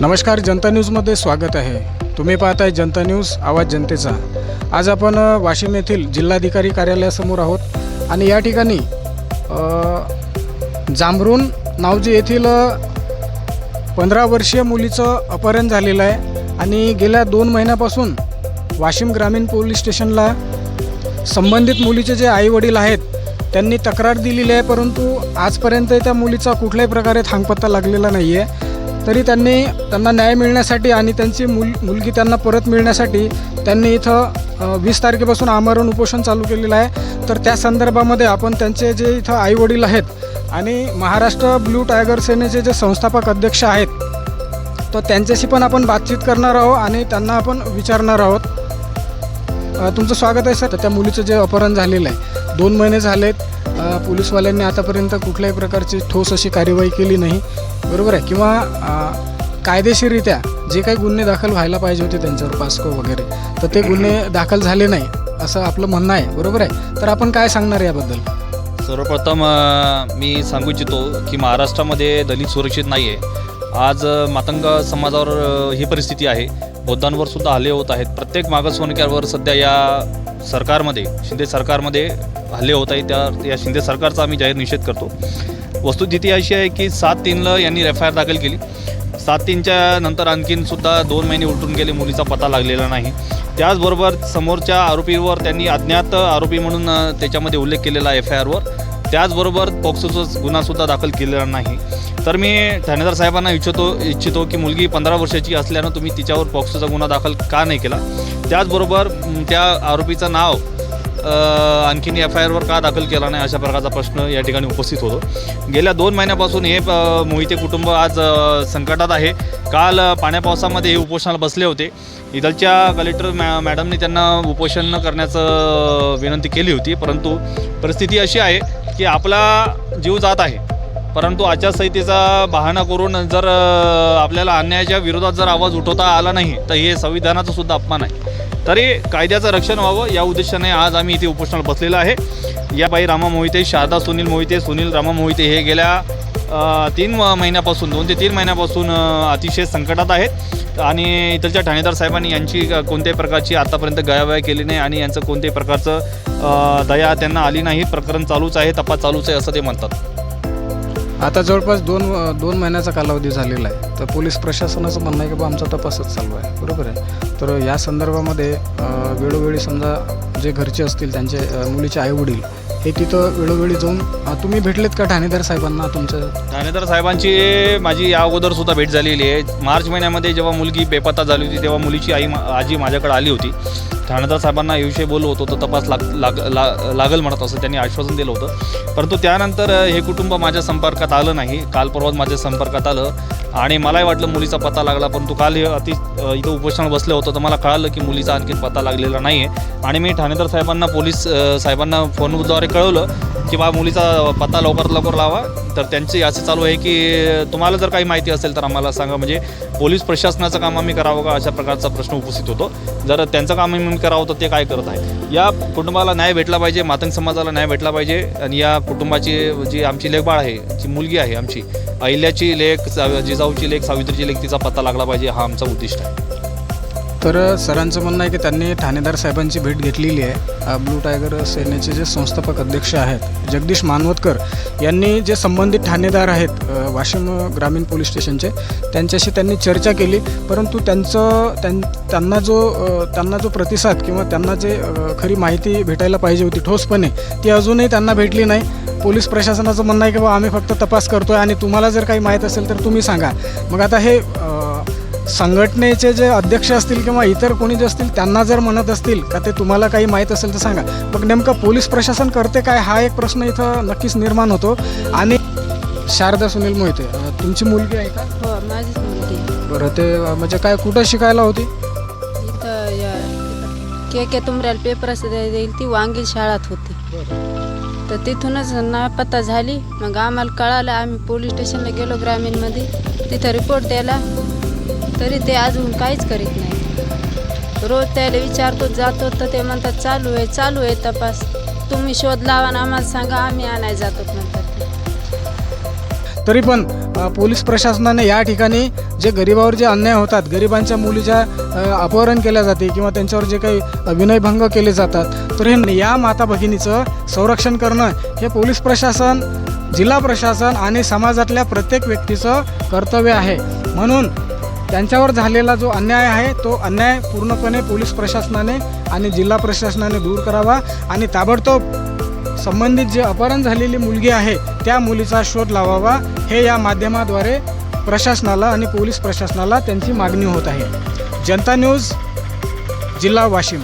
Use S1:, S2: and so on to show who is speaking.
S1: नमस्कार, जनता न्यूजमध्ये स्वागत आहे. तुम्ही पाहताय जनता न्यूज, आवाज जनतेचा. आज आपण वाशिम येथील जिल्हाधिकारी कार्यालयासमोर आहोत आणि या ठिकाणी जांभरून नावजी येथील 15 वर्षीय मुलीचं अपहरण झालेलं आहे आणि गेल्या 2 महिन्यापासून वाशिम ग्रामीण पोलीस स्टेशनला संबंधित मुलीचे जे आईवडील आहेत त्यांनी तक्रार दिलेली आहे, परंतु आजपर्यंत त्या मुलीचा कुठल्याही प्रकारे थांगपत्ता लागलेला नाही आहे. तरी त्यांना न्याय मिळण्यासाठी आणि त्यांची मुलगी त्यांना परत मिळण्यासाठी त्यांनी इथं 20 तारखेपासून आमरण उपोषण चालू केलेलं आहे. तर त्या संदर्भामध्ये आपण त्यांचे जे इथं आईवडील आहेत आणि महाराष्ट्र ब्लू टायगर सेनेचे जे संस्थापक अध्यक्ष आहेत तर त्यांच्याशी पण आपण बातचीत करणार आहोत आणि त्यांना आपण विचारणार आहोत. तुमचं स्वागत आहे सर. त्या मुलीचं जे अपहरण झालेलं आहे 2 महिने झालेत, पोलीसवाल्यांनी आतापर्यंत कुठल्याही प्रकारची ठोस अशी कार्यवाही केली नाही, बरोबर आहे? किंवा कायदेशीररित्या जे काही गुन्हे दाखल व्हायला पाहिजे होते त्यांच्यावर पास्को वगैरे, तर ते गुन्हे दाखल झाले नाही असं आपलं म्हणणं आहे, बरोबर आहे? तर आपण काय सांगणार याबद्दल?
S2: सर्वप्रथम मी सांगू इच्छितो की महाराष्ट्रामध्ये दलित सुरक्षित नाही आहे. आज मातंग समाजावर ही परिस्थिती आहे. बौद्धांवर सुद्धा हल्ले होत आहेत. प्रत्येक मागासवर्गीयांवर सध्या या सरकारमध्ये, शिंदे सरकारमध्ये हल्ले होत आहेत. या शिंदे सरकारचा आम्ही जाहीर निषेध करतो. वस्तुस्थिती अशी आहे की 7/3 यांनी FIR दाखल केली. 7/3च्या नंतर आणखीनसुद्धा 2 महिने उलटून गेले, मुलीचा पत्ता लागलेला नाही. त्याचबरोबर समोरच्या आरोपीवर त्यांनी अज्ञात आरोपी म्हणून त्याच्यामध्ये उल्लेख केलेला FIRवर. त्याचबरोबर पॉक्सोचा गुन्हासुद्धा दाखल केलेला नाही. तर मी ठाणेदार साहेबांना इच्छितो की मुलगी 15 वर्षाची असल्यानं तुम्ही तिच्यावर पॉक्सोचा गुन्हा दाखल का नाही केला? त्याचबरोबर त्या आरोपीचं नाव आणखीन FIRवर का दाखल केला नाही, अशा प्रकारचा प्रश्न या ठिकाणी उपस्थित होतो. गेल्या 2 महिन्यापासून हे मोहिते कुटुंब आज संकटात आहे. काल पाण्यापावसामध्ये हे उपोषणाला बसले होते. इथलच्या कलेक्टर मॅडमने त्यांना उपोषण न करण्याचं विनंती केली होती, परंतु परिस्थिती अशी आहे की आपला जीव जात आहे, परंतु आचारसंहितेचा बहाणा करून जर आपल्याला अन्यायाच्या विरोधात जर आवाज उठवता आला नाही तर हे संविधानाचा सुद्धा अपमान आहे. तरी कायद्याचं रक्षण व्हावं या उद्देशाने आज आम्ही इथे उपोषणाला बसलेलं आहे. या बाई रामा मोहिते, शारदा सुनील मोहिते, सुनील रामा मोहिते हे गेल्या 3 महिन्यापासून 2 ते 3 महिन्यापासून अतिशय संकटात आहेत आणि इथलच्या ठाणेदार साहेबांनी यांची कोणत्याही प्रकारची आतापर्यंत गयावया केली नाही आणि यांचं कोणत्याही प्रकारचं दया त्यांना आली नाही. प्रकरण चालूच आहे, तपास चालूच आहे असं ते म्हणतात.
S1: आता जवळपास 2 महिन्याचा कालावधी झालेला आहे. तर पोलीस प्रशासनाचं म्हणणं आहे की बा आमचा तपासच चालू आहे, बरोबर आहे? तर या संदर्भामध्ये वेळोवेळी समजा जे घरचे असतील त्यांचे मुलीचे आईवडील हे तिथं वेळोवेळी जाऊन तुम्ही भेटलेत का ठाणेदार साहेबांना? तुमच्या
S2: ठाणेदार साहेबांची माझी या अगोदरसुद्धा भेट झालेली आहे. मार्च महिन्यामध्ये जेव्हा मुलगी बेपत्ता झाली होती तेव्हा मुलीची आजी माझ्याकडे आली होती. ठाणेदार साहेबांना याविषयी बोललो होतो, तो तपास लागल म्हणत असं त्यांनी आश्वासन दिलं होतं. परंतु त्यानंतर हे कुटुंब माझ्या संपर्कात आलं नाही. काल परवाच माझ्या संपर्कात आलं आणि मलाही वाटलं मुलीचा पत्ता लागला, परंतु काल हे इथं उपोषण बसलं होतं तर मला कळालं की मुलीचा आणखी पत्ता लागलेला नाही आहे. आणि मी ठाणेदार साहेबांना, पोलीस साहेबांना फोनद्वारे कळवलं की बा मुलीचा पत्ता लवकरात लवकर लावा. तर त्यांची असं चालू आहे की तुम्हाला जर काही माहिती असेल तर आम्हाला सांगा, म्हणजे पोलीस प्रशासनाचं काम आम्ही करावं का, अशा प्रकारचा प्रश्न उपस्थित होतो. जर त्यांचं काम आम्ही करावं तर ते काय करत आहे? या कुटुंबाला न्याय भेटला पाहिजे, मातंग समाजाला न्याय भेटला पाहिजे. आणि या कुटुंबाची जी आमची लेकबाळ आहे, जी मुलगी आहे आमची, अहिल्याची लेक, जिजाऊची लेक, सावित्रीची लेक, तिचा पत्ता लागला पाहिजे, हा आमचा उद्दिष्ट आहे.
S1: तर सरांचं म्हणणं आहे की त्यांनी ठाणेदार साहेबांची भेट घेतलेली आहे. ब्लू टायगर सेनेचे जे संस्थापक अध्यक्ष आहेत जगदीश मानवतकर यांनी जे संबंधित ठाणेदार आहेत वाशिम ग्रामीण पोलीस स्टेशनचे, त्यांच्याशी त्यांनी चर्चा केली, परंतु त्यांना जो प्रतिसाद किंवा त्यांना जे खरी माहिती भेटायला पाहिजे होती ठोसपणे, ती अजूनही त्यांना भेटली नाही. पोलीस प्रशासनाचं म्हणणं आहे की बा आम्ही फक्त तपास करतो आहे आणि तुम्हाला जर काही माहीत असेल तर तुम्ही सांगा. मग आता हे संघटनेचे जे अध्यक्ष असतील किंवा इतर कोणी जे असतील त्यांना जर म्हणत असतील का ते तुम्हाला काही माहीत असेल तर सांगा, मग नेमकं पोलीस प्रशासन करते काय, हा एक प्रश्न इथं नक्कीच निर्माण होतो. आणि शारदा सुनील मोहिते, तुमची मुलगी आहे का?
S3: हो, माझीच मुलगी.
S1: बरं, ते म्हणजे काय कुठं शिकायला होती?
S3: इथं के तुमऱ्याला पेपर असं देईल ती वांगी शाळात होती. तर तिथूनच नापत्ता झाली. मग आम्हाला कळालं, आम्ही पोलीस स्टेशनला गेलो ग्रामीणमध्ये, तिथं रिपोर्ट द्यायला, तरी ते अजून काहीच करीत नाही. रोज त्याला विचारतो, जातो तर ते म्हणतात चालू आहे तपास, तुम्ही शोध लावा आणि आम्हाला सांगा, आम्ही आणायला जातो म्हणतात.
S1: तरी पण पोलीस प्रशासनाने या ठिकाणी जे गरिबावर जे अन्याय होतात, गरिबांच्या मुलीच्या अपहरण केल्या जाते किंवा त्यांच्यावर जे काही विनयभंग केले जातात, तर हे या माता भगिनीचं संरक्षण करणं हे पोलीस प्रशासन, जिल्हा प्रशासन आणि समाजातल्या प्रत्येक व्यक्तीचं कर्तव्य आहे. म्हणून त्यांच्यावर झालेला जो अन्याय आहे तो अन्याय पूर्णपणे पोलीस प्रशासनाने आणि जिल्हा प्रशासनाने दूर करावा आणि ताबडतोब संबंधित जे अपहरण झालेली मुलगी आहे त्या मुलीचा शोध लावावा, हे या माध्यमाद्वारे प्रशासनाला आणि पोलीस प्रशासनाला त्यांची मागणी होत आहे. जनता न्यूज, जिल्हा वाशिम.